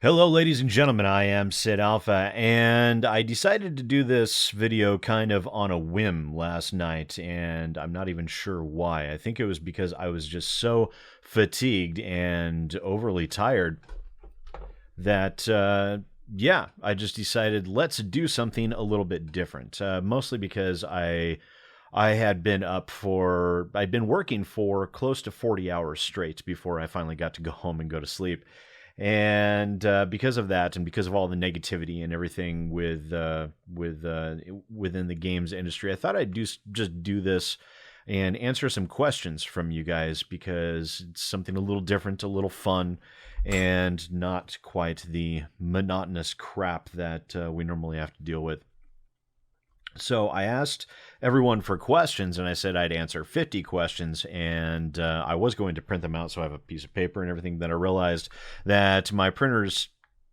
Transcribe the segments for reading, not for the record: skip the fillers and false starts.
Hello, ladies and gentlemen. I am SidAlpha, and I decided to do this video kind of on a whim last night, and I'm not even sure why. I think it was because I was just so fatigued and overly tired that, yeah, I just decided let's do something a little bit different. Mostly because I'd been working for close to 40 hours straight before I finally got to go home and go to sleep. And because of that, and because of all the negativity and everything within the games industry, I thought I'd just do this and answer some questions from you guys because it's something a little different, a little fun, and not quite the monotonous crap that we normally have to deal with. So I asked everyone for questions, and I said I'd answer 50 questions, and I was going to print them out so I have a piece of paper and everything. Then I realized that my printer's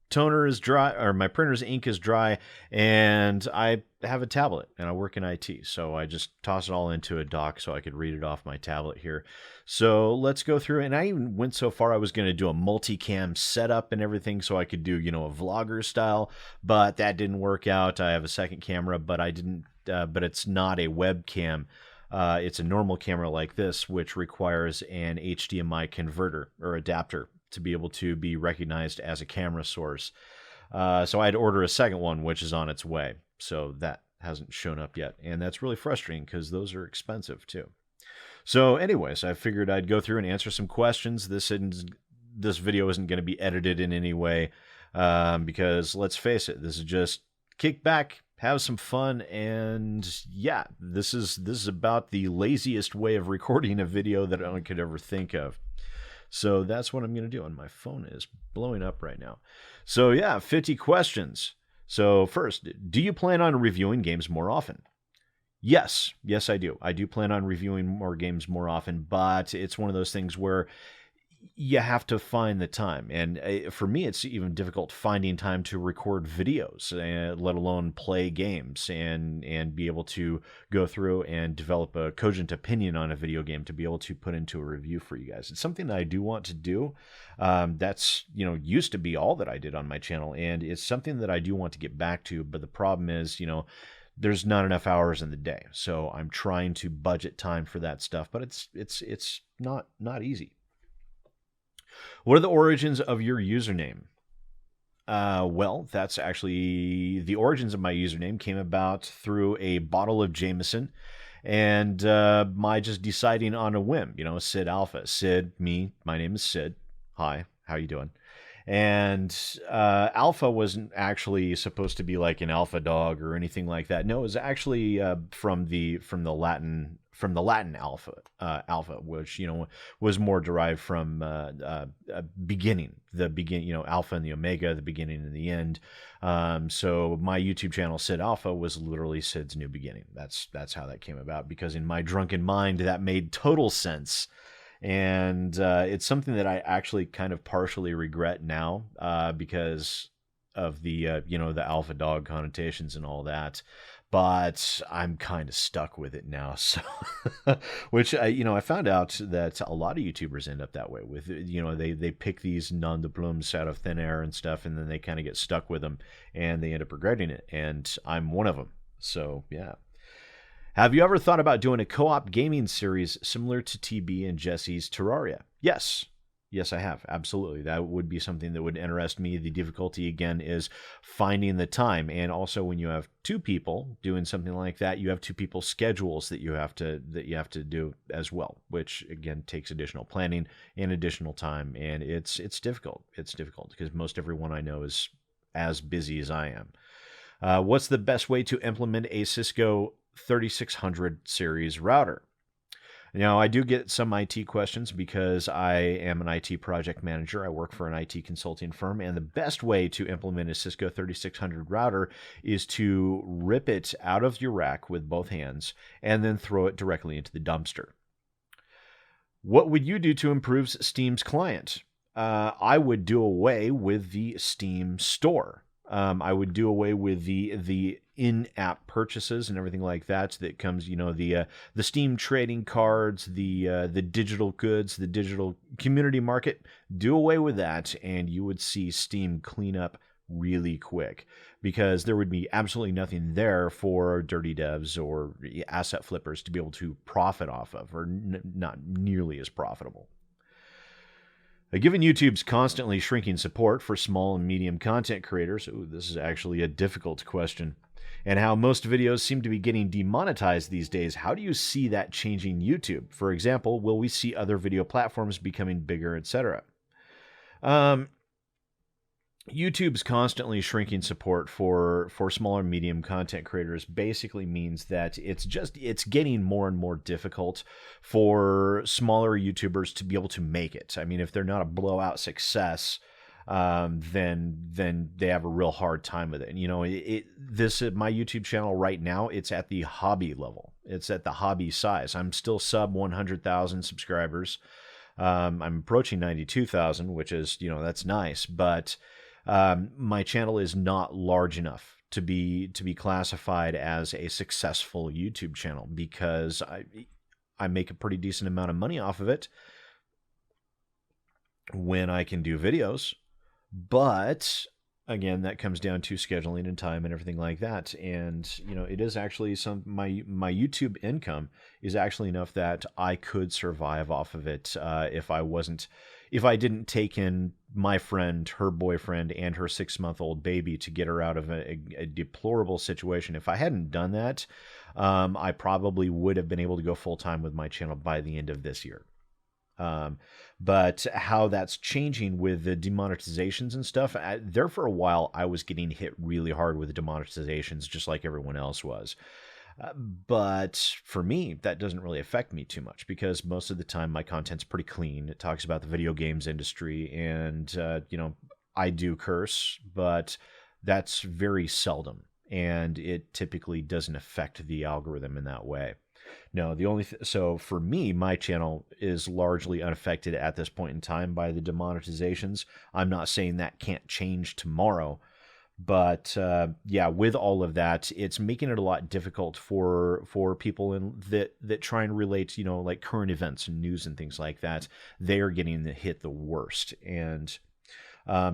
toner is dry, or my printer's ink is dry, and I have a tablet, and I work in IT, so I just tossed it all into a dock so I could read it off my tablet here. So let's go through, and I even went so far I was going to do a multicam setup and everything so I could do, a vlogger style, but that didn't work out. I have a second camera, but but it's not a webcam. It's a normal camera like this, which requires an HDMI converter or adapter to be able to be recognized as a camera source. So I had to order a second one, which is on its way. So that hasn't shown up yet. And that's really frustrating because those are expensive too. So anyways, I figured I'd go through and answer some questions. This video isn't going to be edited in any way because let's face it, this is just kick back, have some fun, and yeah, this is about the laziest way of recording a video that I could ever think of. So that's what I'm going to do, and my phone is blowing up right now. So yeah, 50 questions. So first, do you plan on reviewing games more often? Yes, I do. I do plan on reviewing more games more often, but it's one of those things where you have to find the time. And for me, it's even difficult finding time to record videos, let alone play games and be able to go through and develop a cogent opinion on a video game to be able to put into a review for you guys. It's something that I do want to do. That's, used to be all that I did on my channel. And it's something that I do want to get back to. But the problem is, there's not enough hours in the day. So I'm trying to budget time for that stuff, but it's not easy. What are the origins of your username? Well, that's actually the origins of my username came about through a bottle of Jameson and my just deciding on a whim, SidAlpha. Sid, me, my name is Sid. Hi, how you doing? And alpha wasn't actually supposed to be like an alpha dog or anything like that. No, it was actually from the Latin alpha, which was more derived from beginning, alpha and the omega, the beginning and the end. So my YouTube channel SidAlpha was literally Sid's new beginning. That's how that came about, because in my drunken mind that made total sense. And it's something that I actually kind of partially regret now because of the the alpha dog connotations and all that. But I'm kind of stuck with it now. So, which I found out that a lot of YouTubers end up that way with, they pick these nom de plumes out of thin air and stuff, and then they kind of get stuck with them and they end up regretting it. And I'm one of them. So yeah. Have you ever thought about doing a co-op gaming series similar to TB and Jesse's Terraria? Yes, I have. Absolutely. That would be something that would interest me. The difficulty, again, is finding the time. And also, when you have two people doing something like that, you have two people's schedules that you have to do as well, which, again, takes additional planning and additional time. And it's difficult. It's difficult because most everyone I know is as busy as I am. What's the best way to implement a Cisco 3600 series router? Now, I do get some IT questions because I am an IT project manager. I work for an IT consulting firm, and the best way to implement a Cisco 3600 router is to rip it out of your rack with both hands and then throw it directly into the dumpster. What would you do to improve Steam's client? I would do away with the Steam store. I would do away with the in-app purchases and everything like that. That comes, the Steam trading cards, the digital goods, the digital community market. Do away with that, and you would see Steam clean up really quick, because there would be absolutely nothing there for dirty devs or asset flippers to be able to profit off of, or not nearly as profitable. Given YouTube's constantly shrinking support for small and medium content creators, this is actually a difficult question, and how most videos seem to be getting demonetized these days, how do you see that changing YouTube? For example, will we see other video platforms becoming bigger, etc.? YouTube's constantly shrinking support for smaller and medium content creators basically means that it's getting more and more difficult for smaller YouTubers to be able to make it. I mean, if they're not a blowout success, then they have a real hard time with it. And, my YouTube channel right now, it's at the hobby level. It's at the hobby size. I'm still sub 100,000 subscribers. I'm approaching 92,000, which is, that's nice, but my channel is not large enough to be classified as a successful YouTube channel, because I make a pretty decent amount of money off of it when I can do videos. But again, that comes down to scheduling and time and everything like that. And, it is actually my YouTube income is actually enough that I could survive off of it if I didn't take in my friend, her boyfriend, and her 6-month-old baby to get her out of a deplorable situation. If I hadn't done that, I probably would have been able to go full-time with my channel by the end of this year. But how that's changing with the demonetizations and stuff, there for a while, I was getting hit really hard with the demonetizations, just like everyone else was. But for me, that doesn't really affect me too much, because most of the time my content's pretty clean. It talks about the video games industry, and, I do curse, but that's very seldom, and it typically doesn't affect the algorithm in that way. No, so for me, my channel is largely unaffected at this point in time by the demonetizations. I'm not saying that can't change tomorrow, but with all of that, it's making it a lot difficult for people that try and relate, like current events and news and things like that. They are getting hit the worst, and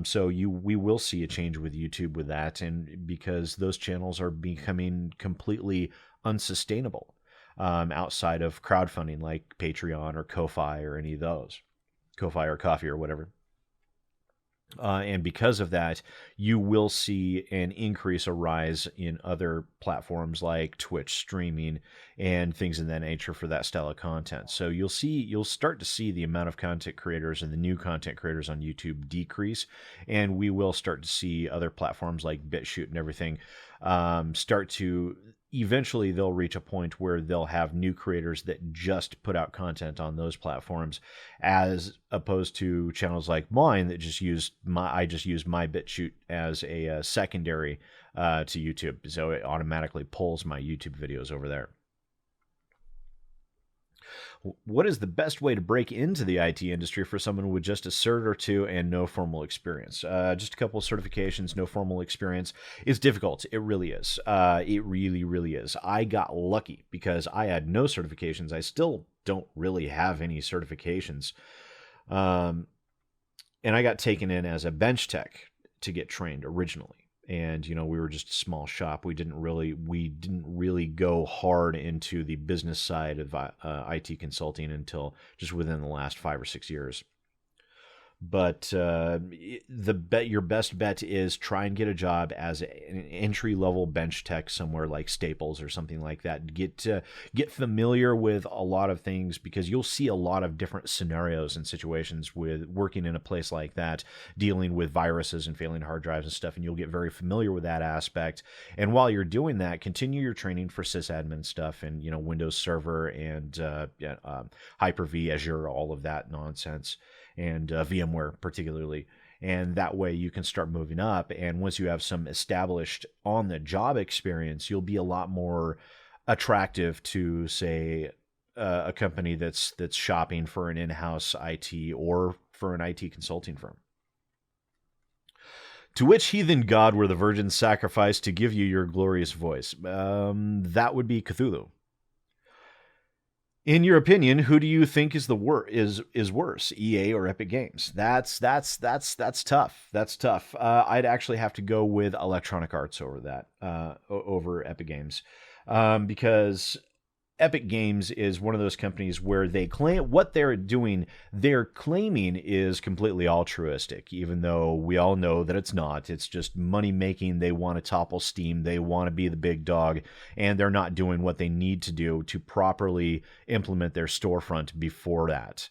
so we will see a change with YouTube with that, and because those channels are becoming completely unsustainable. Outside of crowdfunding like Patreon or Ko-Fi or any of those, Ko-Fi or Coffee or whatever. And because of that, you will see an increase, a rise in other platforms like Twitch streaming and things of that nature for that style of content. So you'll start to see the amount of content creators and the new content creators on YouTube decrease, and we will start to see other platforms like BitChute and everything start to. Eventually, they'll reach a point where they'll have new creators that just put out content on those platforms, as opposed to channels like mine that just use my BitChute as a secondary to YouTube, so it automatically pulls my YouTube videos over there. What is the best way to break into the IT industry for someone with just a cert or two and no formal experience? Just a couple of certifications, no formal experience. It's difficult. It really is. It really, really is. I got lucky because I had no certifications. I still don't really have any certifications. And I got taken in as a bench tech to get trained originally. And, we were just a small shop. We didn't really go hard into the business side of IT consulting until just within the last 5 or 6 years. But your best bet is try and get a job as an entry-level bench tech somewhere like Staples or something like that. Get familiar with a lot of things, because you'll see a lot of different scenarios and situations with working in a place like that, dealing with viruses and failing hard drives and stuff, and you'll get very familiar with that aspect. And while you're doing that, continue your training for sysadmin stuff and Windows Server and Hyper-V, Azure, all of that nonsense. And VMware particularly, and that way you can start moving up. And once you have some established on-the-job experience, you'll be a lot more attractive to, say, a company that's shopping for an in-house IT or for an IT consulting firm. To which heathen god were the virgins sacrificed to give you your glorious voice? That would be Cthulhu. In your opinion, who do you think is worse, EA or Epic Games? That's tough. That's tough. I'd actually have to go with Electronic Arts over that, over Epic Games, because Epic Games is one of those companies where they claim what they're doing, they're claiming is completely altruistic, even though we all know that it's not. It's just money making. They want to topple Steam. They want to be the big dog, and they're not doing what they need to do to properly implement their storefront before that.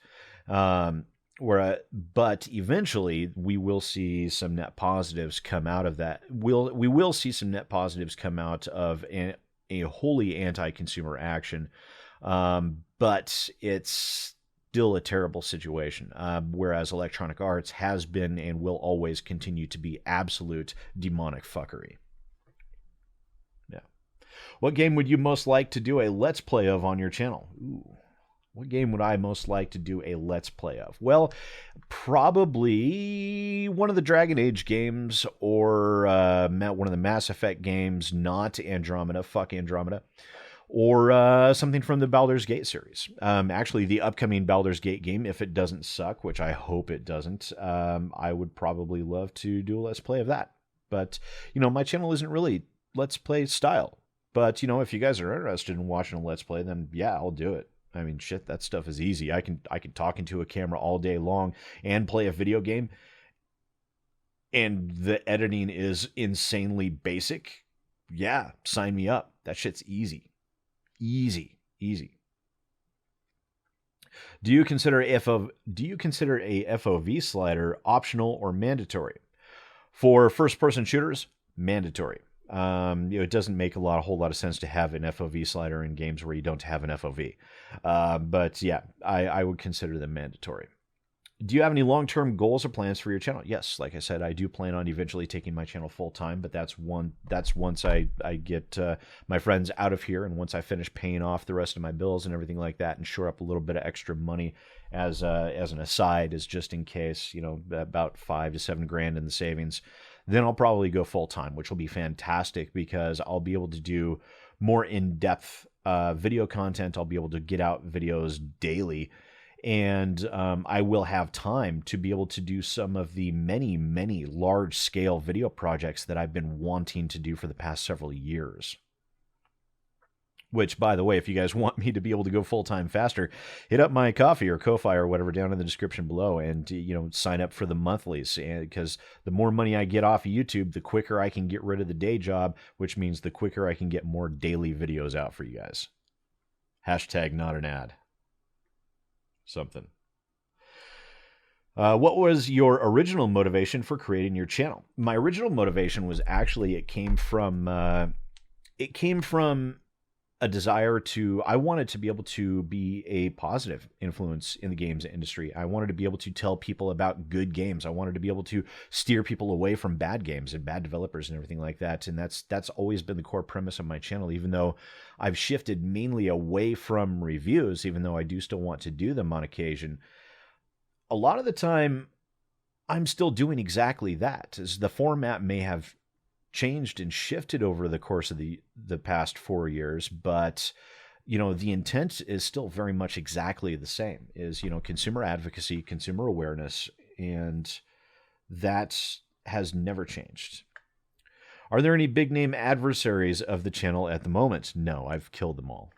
But eventually we will see some net positives come out of that. We will see some net positives come out of a wholly anti-consumer action, but it's still a terrible situation, whereas Electronic Arts has been and will always continue to be absolute demonic fuckery. Yeah. What game would you most like to do a Let's Play of on your channel? Ooh. What game would I most like to do a Let's Play of? Well, probably one of the Dragon Age games or one of the Mass Effect games, not Andromeda, fuck Andromeda, or something from the Baldur's Gate series. Actually, the upcoming Baldur's Gate game, if it doesn't suck, which I hope it doesn't, I would probably love to do a Let's Play of that. But, my channel isn't really Let's Play style. But, if you guys are interested in watching a Let's Play, then yeah, I'll do it. I mean, shit, that stuff is easy. I can talk into a camera all day long and play a video game, and the editing is insanely basic. Yeah, sign me up. That shit's easy. Easy. Do you consider a FOV slider optional or mandatory? For first-person shooters, mandatory. It doesn't make a whole lot of sense to have an FOV slider in games where you don't have an FOV. But yeah, I would consider them mandatory. Do you have any long-term goals or plans for your channel? Yes, like I said, I do plan on eventually taking my channel full-time, but that's once I get my friends out of here, and once I finish paying off the rest of my bills and everything like that, and shore up a little bit of extra money as an aside, as just in case, about $5 to $7 grand in the savings. Then I'll probably go full-time, which will be fantastic because I'll be able to do more in-depth video content. I'll be able to get out videos daily, and I will have time to be able to do some of the many, many large-scale video projects that I've been wanting to do for the past several years. Which, by the way, if you guys want me to be able to go full-time faster, hit up my Ko-fi or Ko-fi or whatever down in the description below, and sign up for the monthlies. Because the more money I get off of YouTube, the quicker I can get rid of the day job, which means the quicker I can get more daily videos out for you guys. Hashtag not an ad. Something. What was your original motivation for creating your channel? My original motivation was actually it came from a desire I wanted to be able to be a positive influence in the games industry. I wanted to be able to tell people about good games. I wanted to be able to steer people away from bad games and bad developers and everything like that. And that's always been the core premise of my channel, even though I've shifted mainly away from reviews, even though I do still want to do them on occasion. A lot of the time, I'm still doing exactly that. As the format may have changed and shifted over the course of the past 4 years, but the intent is still very much exactly the same, is consumer advocacy, consumer awareness, and that has never changed. Are there any big name adversaries of the channel at the moment? No, I've killed them all.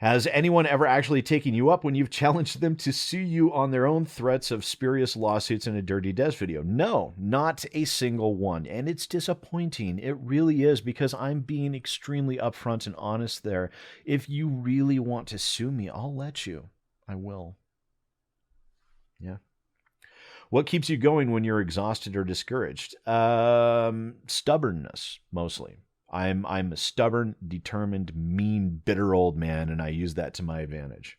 Has anyone ever actually taken you up when you've challenged them to sue you on their own threats of spurious lawsuits in a Dirty Des video? No, not a single one. And it's disappointing. It really is, because I'm being extremely upfront and honest there. If you really want to sue me, I'll let you. I will. Yeah. What keeps you going when you're exhausted or discouraged? Stubbornness, mostly. I'm a stubborn, determined, mean, bitter old man, and I use that to my advantage.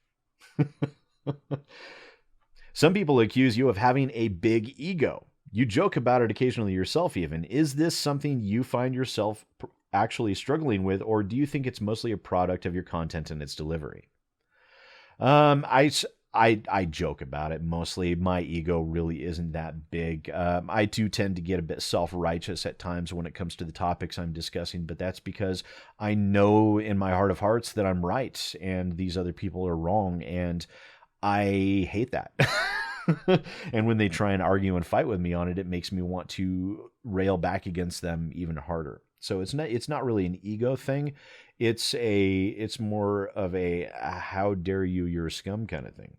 Some people accuse you of having a big ego. You joke about it occasionally yourself even. Is this something you find yourself actually struggling with, or do you think it's mostly a product of your content and its delivery? I I joke about it mostly. My ego really isn't that big. I do tend to get a bit self-righteous at times when it comes to the topics I'm discussing, but that's because I know in my heart of hearts that I'm right and these other people are wrong, and I hate that. And when they try and argue and fight with me on it, it makes me want to rail back against them even harder. So it's not really an ego thing. It's more of a how dare you, you're a scum kind of thing.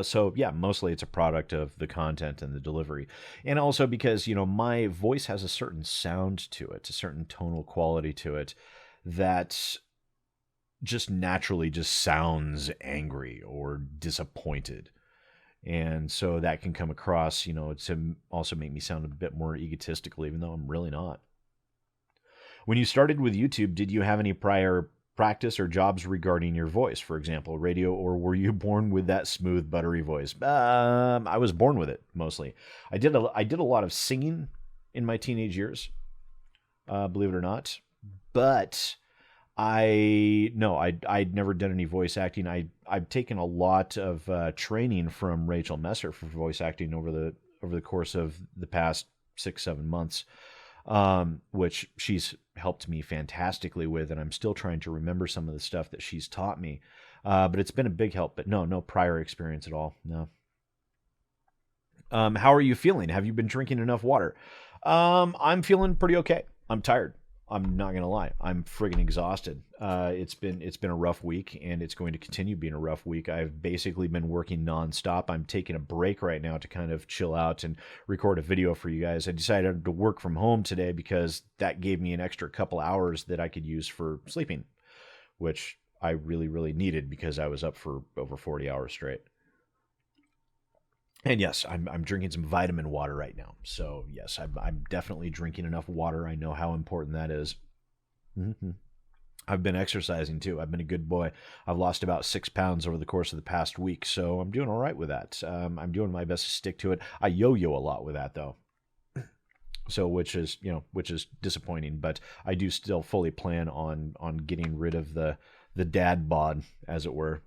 So yeah, mostly it's a product of the content and the delivery, and also because my voice has a certain sound to it, a certain tonal quality to it, that just naturally just sounds angry or disappointed, and so that can come across, to also make me sound a bit more egotistical, even though I'm really not. When you started with YouTube, did you have any prior practice or jobs regarding your voice, for example, radio, or were you born with that smooth, buttery voice? I was born with it mostly. I did a lot of singing in my teenage years, believe it or not, but I'd never done any voice acting. I've taken a lot of training from Rachel Messer for voice acting over the course of the past 6-7 months, which she's helped me fantastically with, and I'm still trying to remember some of the stuff that she's taught me. But it's been a big help. But no prior experience at all. No. How are you feeling? Have you been drinking enough water? I'm feeling pretty okay. I'm tired. I'm not gonna lie. I'm friggin' exhausted. It's been a rough week, and it's going to continue being a rough week. I've basically been working nonstop. I'm taking a break right now to kind of chill out and record a video for you guys. I decided to work from home today because that gave me an extra couple hours that I could use for sleeping, which I really, really needed because I was up for over 40 hours straight. And yes, I'm drinking some vitamin water right now. So yes, I'm definitely drinking enough water. I know how important that is. Mm-hmm. I've been exercising too. I've been a good boy. I've lost about 6 pounds over the course of the past week, so I'm doing all right with that. I'm doing my best to stick to it. I yo-yo a lot with that though, so which is disappointing. But I do still fully plan on getting rid of the dad bod, as it were.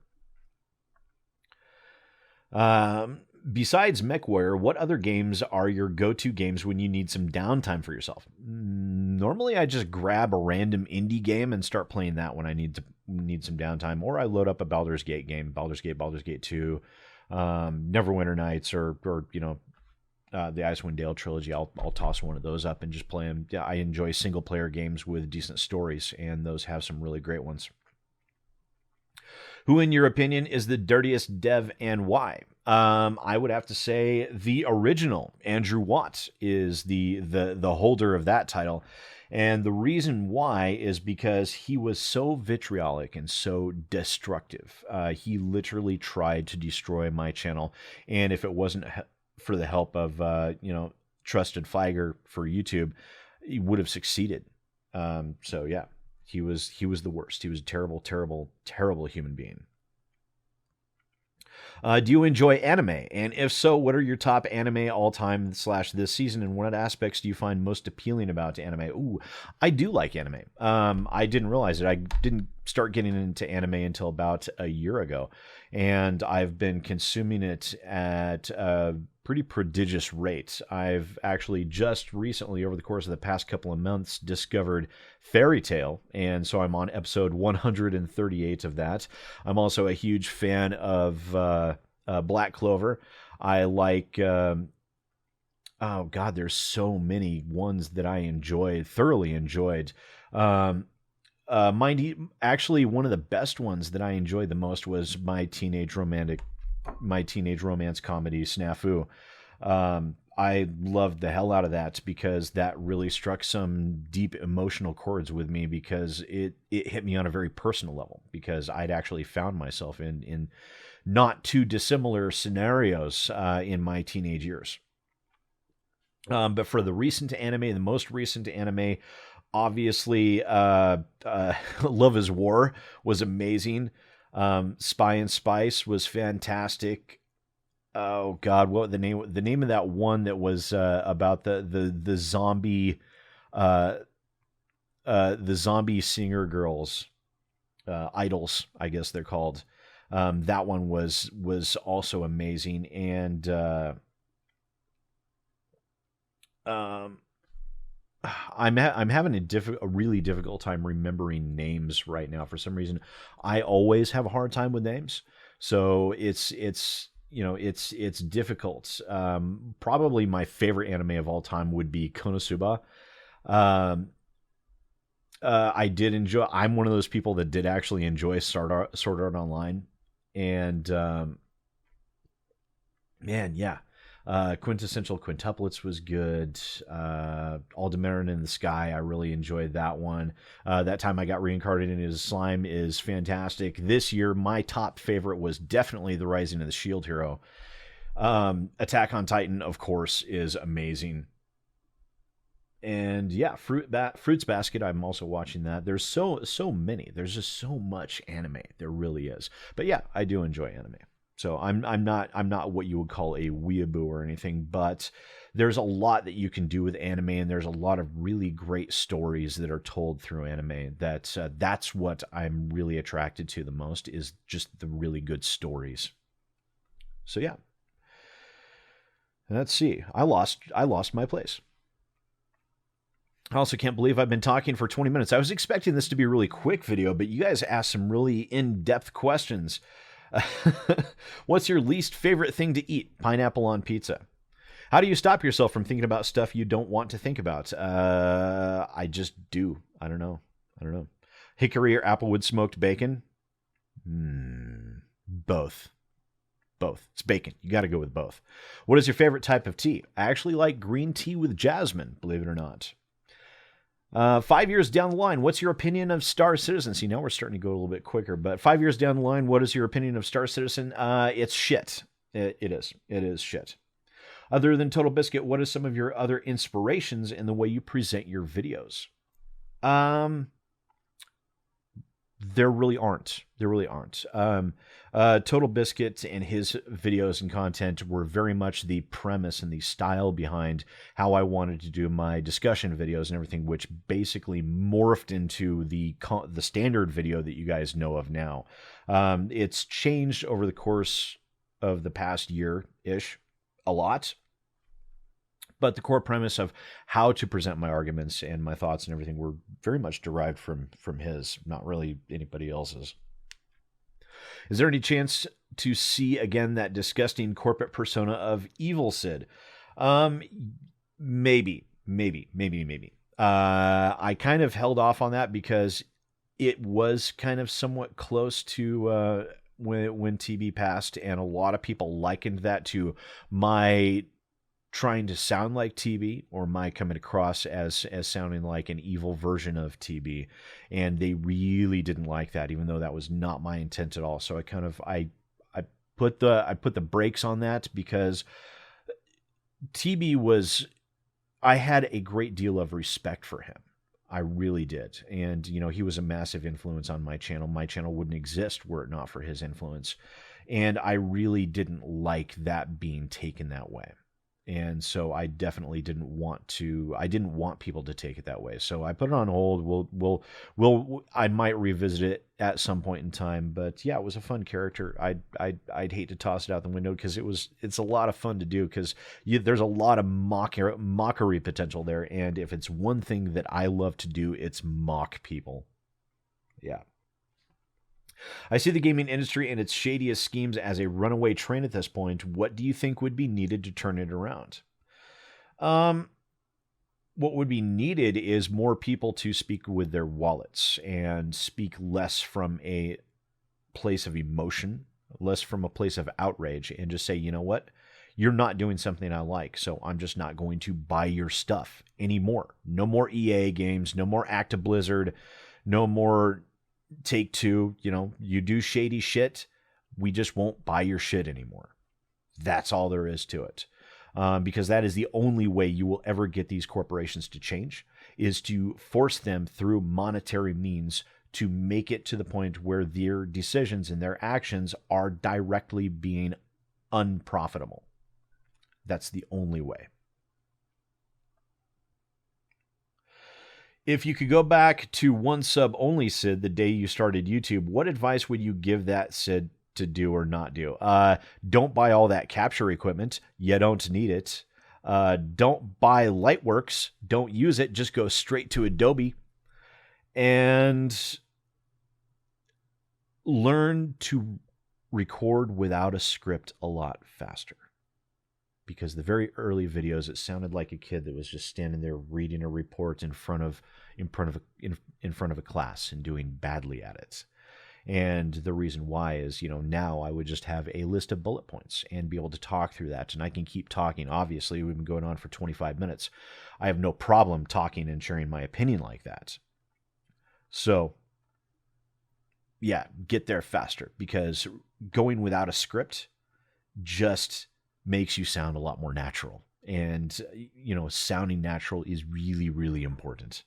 Besides MechWarrior, what other games are your go-to games when you need some downtime for yourself? Normally, I just grab a random indie game and start playing that when I need some downtime, or I load up a Baldur's Gate game, Baldur's Gate 2, Neverwinter Nights, or the Icewind Dale trilogy. I'll toss one of those up and just play them. Yeah, I enjoy single-player games with decent stories, and those have some really great ones. Who, in your opinion, is the dirtiest dev and why? I would have to say the original Andrew Watt is the holder of that title. And the reason why is because he was so vitriolic and so destructive. He literally tried to destroy my channel. And if it wasn't for the help of, Trusted Feiger for YouTube, he would have succeeded. So yeah. He was the worst. He was a terrible, terrible, terrible human being. Do you enjoy anime? And if so, what are your top anime all time / this season? And what aspects do you find most appealing about anime? Ooh, I do like anime. I didn't realize it. I didn't start getting into anime until about a year ago. And I've been consuming it at a pretty prodigious rate. I've actually just recently, over the course of the past couple of months, discovered Fairy Tail, and so I'm on episode 138 of that. I'm also a huge fan of Black Clover. I like... oh God, there's so many ones that I thoroughly enjoyed. Actually, one of the best ones that I enjoyed the most was my teenage romance comedy, Snafu. I loved the hell out of that because that really struck some deep emotional chords with me, because it hit me on a very personal level, because I'd actually found myself in not too dissimilar scenarios in my teenage years. But for the most recent anime, obviously, Love is War was amazing. Spy and Spice was fantastic. Oh God, what the name of that one that was about the zombie the zombie singer girls, idols, I guess they're called. That one was also amazing. And I'm having a really difficult time remembering names right now. For some reason, I always have a hard time with names, so it's difficult. Probably my favorite anime of all time would be Konosuba. Um, I did enjoy. I'm one of those people that did actually enjoy Sword Art Online, and man, yeah. Quintessential Quintuplets was good. Aldebaran in the Sky, I really enjoyed that one. That time I got reincarnated as slime is fantastic. This year, my top favorite was definitely The Rising of the Shield Hero. Attack on Titan, of course, is amazing. And yeah, Fruits Basket, I'm also watching that. There's so many. There's just so much anime. There really is. But yeah, I do enjoy anime. So I'm not what you would call a weeaboo or anything, but there's a lot that you can do with anime, and there's a lot of really great stories that are told through anime. That's what I'm really attracted to the most, is just the really good stories. So yeah. Let's see. I lost my place. I also can't believe I've been talking for 20 minutes. I was expecting this to be a really quick video, but you guys asked some really in-depth questions. What's your least favorite thing to eat? Pineapple on pizza. How do you stop yourself from thinking about stuff you don't want to think about? I just do. I don't know. Hickory or applewood smoked bacon? Both. It's bacon. You got to go with both. What is your favorite type of tea? I actually like green tea with jasmine, believe it or not. 5 years down the line, what's your opinion of Star Citizen? See, now we're starting to go a little bit quicker, but 5 years down the line, what is your opinion of Star Citizen? It's shit. It is. It is shit. Other than Total Biscuit, what are some of your other inspirations in the way you present your videos? There really aren't. Total Biscuit and his videos and content were very much the premise and the style behind how I wanted to do my discussion videos and everything, which basically morphed into the standard video that you guys know of now. It's changed over the course of the past year-ish a lot. But the core premise of how to present my arguments and my thoughts and everything were very much derived from his, not really anybody else's. Is there any chance to see again that disgusting corporate persona of Evil Sid? Maybe. I kind of held off on that because it was kind of somewhat close to when TB passed, and a lot of people likened that to my trying to sound like TB, or my coming across as sounding like an evil version of TB, and they really didn't like that, even though that was not my intent at all. So I put the brakes on that, because TB was, I had a great deal of respect for him. I really did. And he was a massive influence on my channel. My channel wouldn't exist were it not for his influence. And I really didn't like that being taken that way. And so I definitely didn't want people to take it that way. So I put it on hold. I might revisit it at some point in time, but yeah, it was a fun character. I'd hate to toss it out the window, because it's a lot of fun to do, because there's a lot of mockery potential there. And if it's one thing that I love to do, it's mock people. Yeah. I see the gaming industry and its shadiest schemes as a runaway train at this point. What do you think would be needed to turn it around? What would be needed is more people to speak with their wallets and speak less from a place of emotion, less from a place of outrage, and just say, you know what? You're not doing something I like, so I'm just not going to buy your stuff anymore. No more EA games, no more Acta Blizzard, no more Take-Two. You do shady shit, we just won't buy your shit anymore. That's all there is to it. Because that is the only way you will ever get these corporations to change, is to force them through monetary means to make it to the point where their decisions and their actions are directly being unprofitable. That's the only way. If you could go back to one sub only Sid the day you started YouTube, what advice would you give that Sid to do or not do. Don't buy all that capture equipment. You don't need it. Don't buy Lightworks. Don't use it. Just go straight to Adobe. And learn to record without a script a lot faster. Because the very early videos, it sounded like a kid that was just standing there reading a report in front of a class and doing badly at it. And the reason why is, now I would just have a list of bullet points and be able to talk through that. And I can keep talking. Obviously, we've been going on for 25 minutes. I have no problem talking and sharing my opinion like that. So, yeah, get there faster, because going without a script just makes you sound a lot more natural. And, sounding natural is really, really important.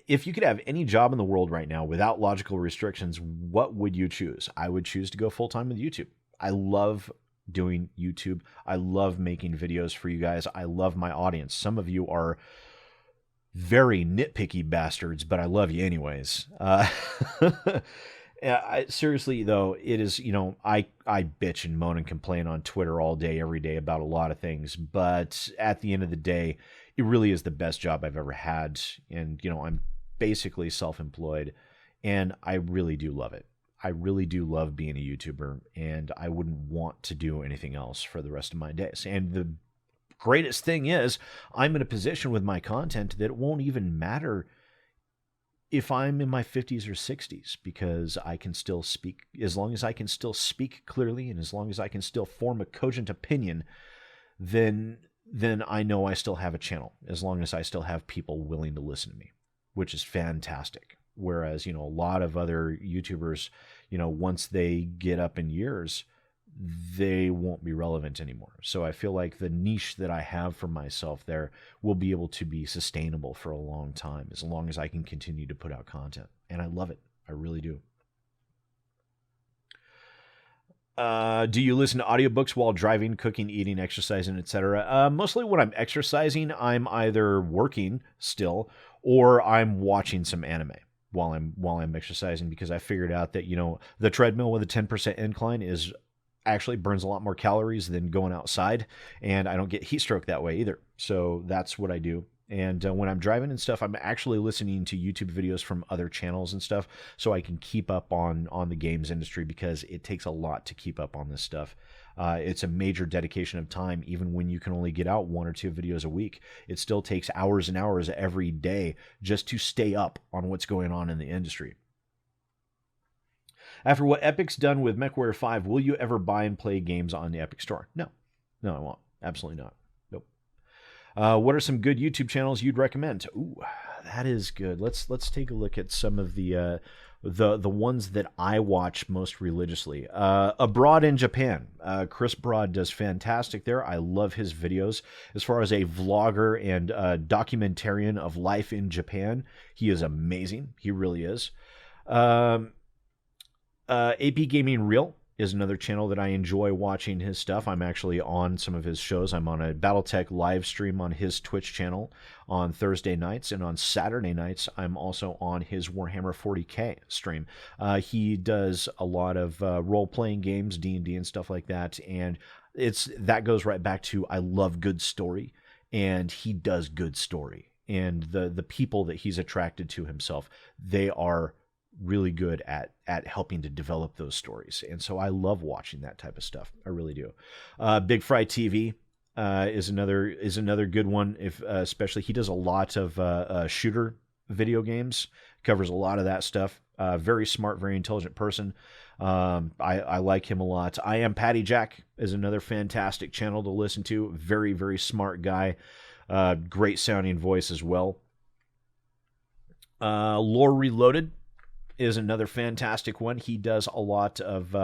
If you could have any job in the world right now without logical restrictions, what would you choose? I would choose to go full-time with YouTube. I love doing YouTube. I love making videos for you guys. I love my audience. Some of you are very nitpicky bastards, but I love you anyways. Seriously, though, it is, I bitch and moan and complain on Twitter all day, every day about a lot of things. But at the end of the day, it really is the best job I've ever had. And, I'm basically self-employed, and I really do love it. I really do love being a YouTuber, and I wouldn't want to do anything else for the rest of my days. And the greatest thing is, I'm in a position with my content that it won't even matter if I'm in my 50s or 60s, because I can still speak. As long as I can still speak clearly, and as long as I can still form a cogent opinion, then I know I still have a channel, as long as I still have people willing to listen to me, which is fantastic. Whereas, a lot of other YouTubers, once they get up in years, they won't be relevant anymore. So I feel like the niche that I have for myself there will be able to be sustainable for a long time, as long as I can continue to put out content. And I love it. I really do. Do you listen to audiobooks while driving, cooking, eating, exercising, etc.? Mostly when I'm exercising, I'm either working still or I'm watching some anime while I'm exercising, because I figured out that, the treadmill with a 10% incline actually burns a lot more calories than going outside, and I don't get heat stroke that way either. So that's what I do. And when I'm driving and stuff, I'm actually listening to YouTube videos from other channels and stuff, so I can keep up on the games industry, because it takes a lot to keep up on this stuff. It's a major dedication of time. Even when you can only get out 1 or 2 videos a week, it still takes hours and hours every day just to stay up on what's going on in the industry. After what Epic's done with MechWarrior 5, will you ever buy and play games on the Epic Store? No, I won't. Absolutely not. Nope. What are some good YouTube channels you'd recommend? Ooh, that is good. Let's take a look at some of the ones that I watch most religiously. Abroad in Japan, Chris Broad does fantastic there. I love his videos. As far as a vlogger and documentarian of life in Japan, he is amazing. He really is. AP Gaming Real is another channel that I enjoy watching his stuff. I'm actually on some of his shows. I'm on a BattleTech live stream on his Twitch channel on Thursday nights, and on Saturday nights, I'm also on his Warhammer 40K stream. He does a lot of role-playing games, D&D and stuff like that, and that goes right back to I love good story, and he does good story. And the people that he's attracted to himself, they are really good at helping to develop those stories. And so I love watching that type of stuff. I really do. Big Fry TV is another good one. If especially he does a lot of shooter video games, covers a lot of that stuff. Very smart, very intelligent person. I like him a lot. I Am Patty Jack is another fantastic channel to listen to. Very, very smart guy. Great sounding voice as well. Lore Reloaded is another fantastic one. He does a lot of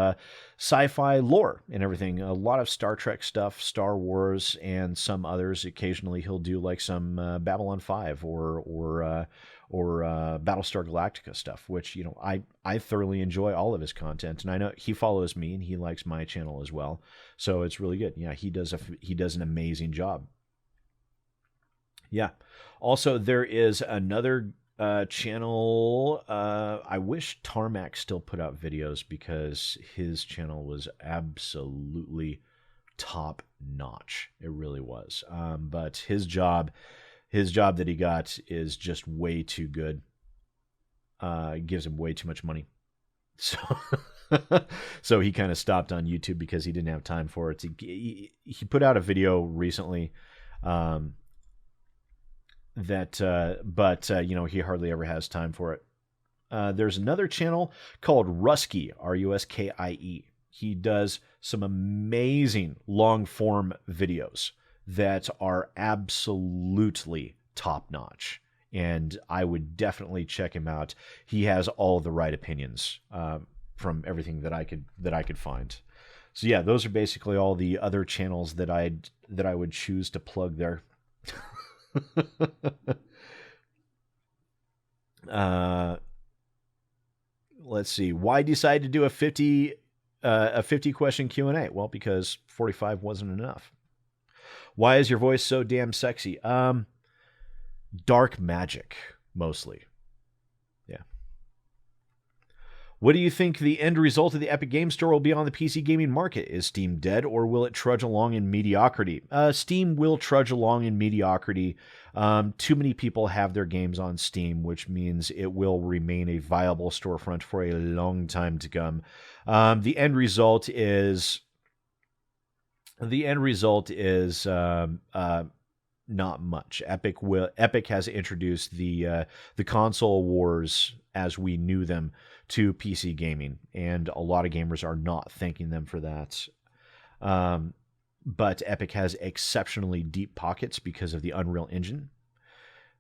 sci-fi lore and everything. A lot of Star Trek stuff, Star Wars, and some others. Occasionally he'll do like some Babylon 5 or Battlestar Galactica stuff, which, I thoroughly enjoy all of his content. And I know he follows me and he likes my channel as well. So it's really good. Yeah, he does an amazing job. Yeah. Also, there is another Channel. I wish Tarmac still put out videos because his channel was absolutely top notch. It really was. But his job that he got is just way too good. It gives him way too much money. So, so he kind of stopped on YouTube because he didn't have time for it. He put out a video recently, but he hardly ever has time for it. There's another channel called Ruskie, Ruskie. He does some amazing long form videos that are absolutely top notch. And I would definitely check him out. He has all the right opinions from everything that I could find. So yeah, those are basically all the other channels that I would choose to plug there. Let's see. Why decide to do a 50 question Q&A? Well, because 45 wasn't enough. Why is your voice so damn sexy? Dark magic, mostly. Yeah. What do you think the end result of the Epic Game Store will be on the PC gaming market? Is Steam dead, or will it trudge along in mediocrity? Steam will trudge along in mediocrity. Too many people have their games on Steam, which means it will remain a viable storefront for a long time to come. The end result is not much. Epic has introduced the console wars as we knew them to PC gaming, and a lot of gamers are not thanking them for that. But Epic has exceptionally deep pockets because of the Unreal Engine,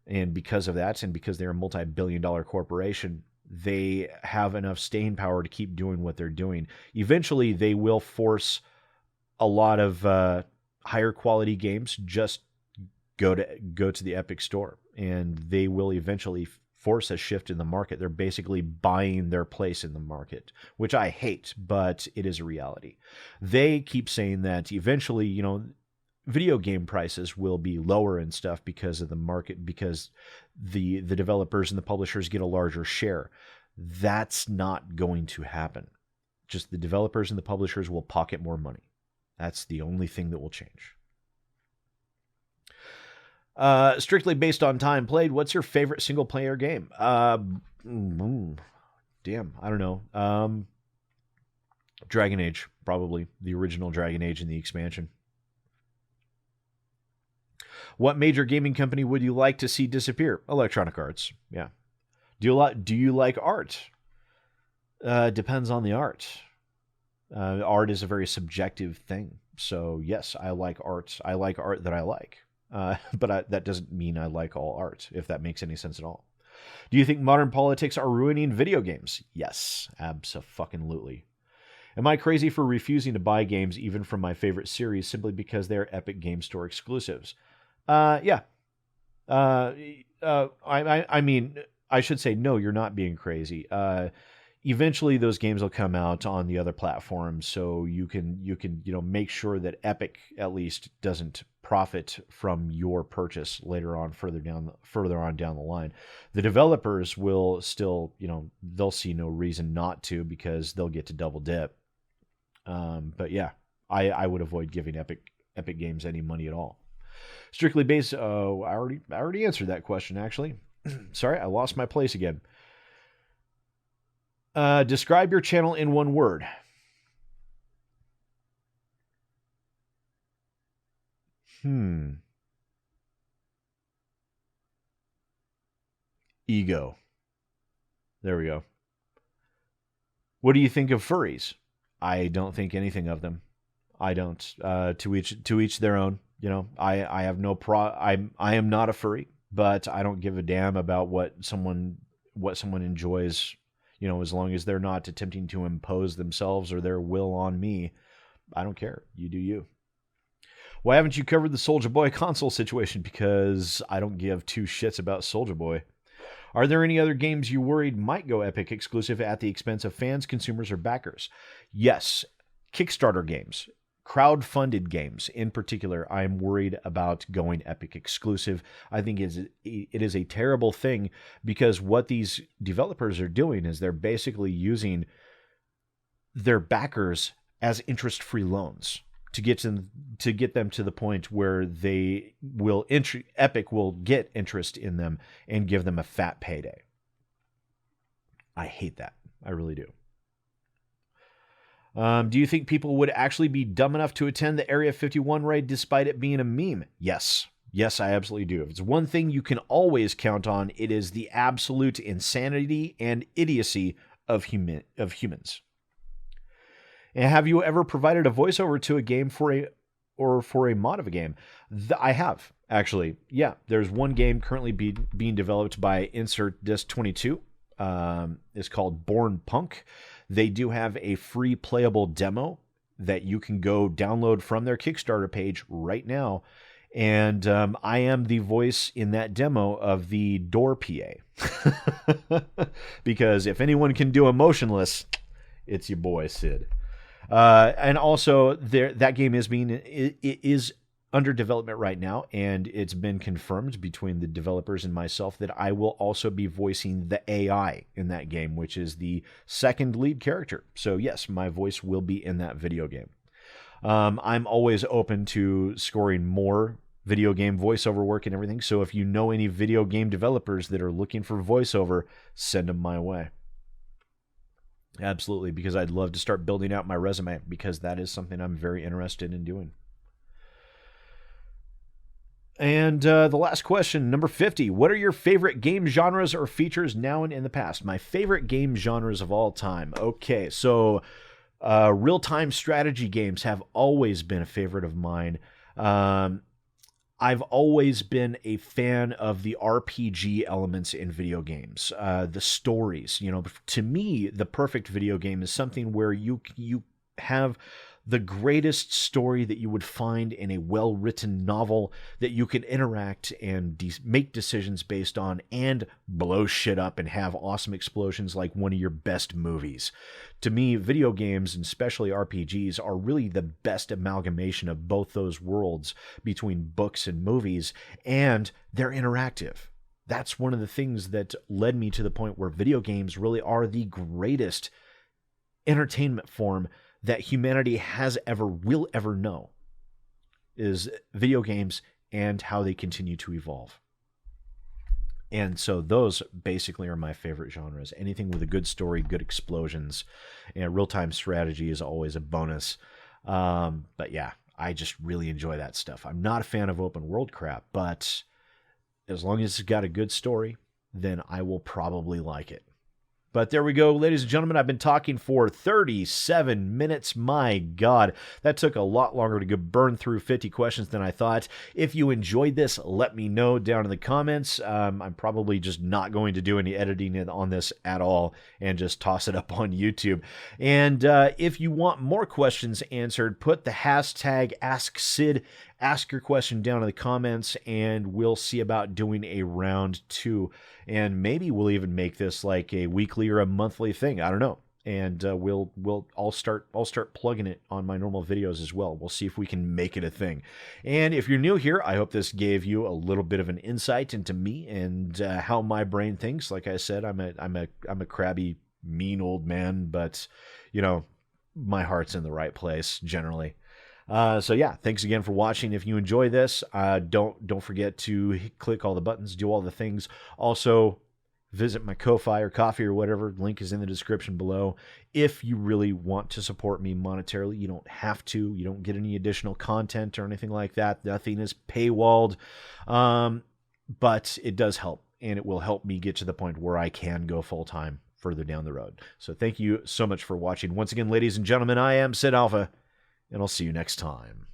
and because of that, and because they're a multi-billion-dollar corporation, they have enough staying power to keep doing what they're doing. Eventually, they will force a lot of higher quality games just go to the Epic Store, and they will eventually force a shift in the market. They're basically buying their place in the market, which I hate, but it is a reality. They keep saying that eventually, video game prices will be lower and stuff because of the market, because the developers and the publishers get a larger share. That's not going to happen. Just the developers and the publishers will pocket more money. That's the only thing that will change. Strictly based on time played, what's your favorite single-player game? Damn, I don't know. Dragon Age, probably. The original Dragon Age and the expansion. What major gaming company would you like to see disappear? Electronic Arts, yeah. Do you like art? Depends on the art. Art is a very subjective thing. So, yes, I like art. I like art that I like. But that doesn't mean I like all art, if that makes any sense at all. Do you think modern politics are ruining video games? Yes, abso-fucking-lutely. Am I crazy for refusing to buy games even from my favorite series simply because they're Epic Game Store exclusives? Yeah. I mean, I should say no, you're not being crazy. Eventually those games will come out on the other platforms, so you can make sure that Epic at least doesn't profit from your purchase later on, further on down the line. The developers will still, they'll see no reason not to, because they'll get to double dip. But yeah, I would avoid giving Epic Games any money at all. Strictly based, I already answered that question, actually. Sorry, I lost my place again. Describe your channel in one word. Ego. There we go. What do you think of furries? I don't think anything of them. I don't. To each their own. I have no I am not a furry, but I don't give a damn about what someone enjoys. As long as they're not attempting to impose themselves or their will on me, I don't care. You do you. Why haven't you covered the Soulja Boy console situation? Because I don't give two shits about Soulja Boy. Are there any other games you worried might go Epic exclusive at the expense of fans, consumers, or backers? Yes. Kickstarter games. crowd-funded games in particular, I'm worried about going Epic exclusive. I think it is a terrible thing, because what these developers are doing is they're basically using their backers as interest-free loans to get them to the point where Epic will get interest in them and give them a fat payday. I hate that. I really do. Do you think people would actually be dumb enough to attend the Area 51 raid despite it being a meme? Yes. Yes, I absolutely do. If it's one thing you can always count on, it is the absolute insanity and idiocy of humans. And have you ever provided a voiceover to a game for a mod of a game? I have, actually. Yeah, there's one game currently being developed by Insert Disc 22. It's called Born Punk. They do have a free playable demo that you can go download from their Kickstarter page right now. And I am the voice in that demo of the door PA. Because if anyone can do emotionless, it's your boy, Sid. And also, that game is under development right now, and it's been confirmed between the developers and myself that I will also be voicing the AI in that game, which is the second lead character. So yes, my voice will be in that video game. I'm always open to scoring more video game voiceover work and everything, so if you know any video game developers that are looking for voiceover, send them my way. Absolutely, because I'd love to start building out my resume, because that is something I'm very interested in doing. And the last question, number 50. What are your favorite game genres or features now and in the past? My favorite game genres of all time. Okay, so real-time strategy games have always been a favorite of mine. I've always been a fan of the RPG elements in video games, the stories. You know, to me, the perfect video game is something where you have the greatest story that you would find in a well-written novel that you can interact and make decisions based on, and blow shit up and have awesome explosions like one of your best movies. To me, video games, and especially RPGs, are really the best amalgamation of both those worlds between books and movies, and they're interactive. That's one of the things that led me to the point where video games really are the greatest entertainment form that humanity will ever know, is video games and how they continue to evolve. And so those basically are my favorite genres. Anything with a good story, good explosions, and real-time strategy is always a bonus. But yeah, I just really enjoy that stuff. I'm not a fan of open world crap, but as long as it's got a good story, then I will probably like it. But there we go, ladies and gentlemen. I've been talking for 37 minutes. My God, that took a lot longer to burn through 50 questions than I thought. If you enjoyed this, let me know down in the comments. I'm probably just not going to do any editing on this at all and just toss it up on YouTube. And if you want more questions answered, put the hashtag AskSid. Ask your question down in the comments, and we'll see about doing a round 2. And maybe we'll even make this like a weekly or a monthly thing. I don't know. And I'll start plugging it on my normal videos as well. We'll see if we can make it a thing. And if you're new here, I hope this gave you a little bit of an insight into me and how my brain thinks. Like I said, I'm a crabby, mean old man, but you know, my heart's in the right place generally. So yeah, thanks again for watching. If you enjoy this, don't forget to click all the buttons, do all the things. Also, visit my Ko-Fi or Coffee or whatever. Link is in the description below. If you really want to support me monetarily, you don't have to. You don't get any additional content or anything like that. Nothing is paywalled, but it does help, and it will help me get to the point where I can go full-time further down the road. So thank you so much for watching. Once again, ladies and gentlemen, I am SidAlpha, and I'll see you next time.